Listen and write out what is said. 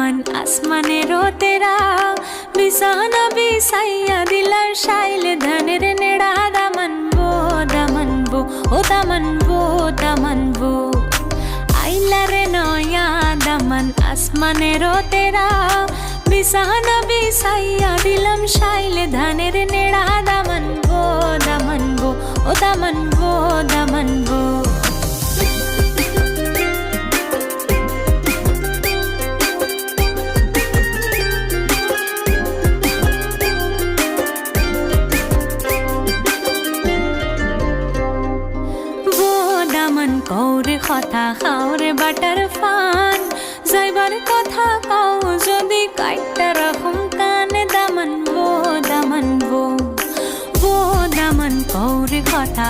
দামান আসমানেরও তেরা বিছানা বিছাইয়া দিলার শাইলে ধানের নেড়া দামানবো দামানবো ও দামানবো দামানবো আইলারে নয়া দামান আসমানেরও তেরা বিছানা বিছাইয়া দিলাম শাইলে ধানের নেড়া দামানবো দামানবো ও দামানবো দামানবো কৌরে কথা খাওরে বাটার ফান যাইবার কথা কাও যদি কাইটা রাখুম কানে দামানবো দামানবো দামান কৌরে কথা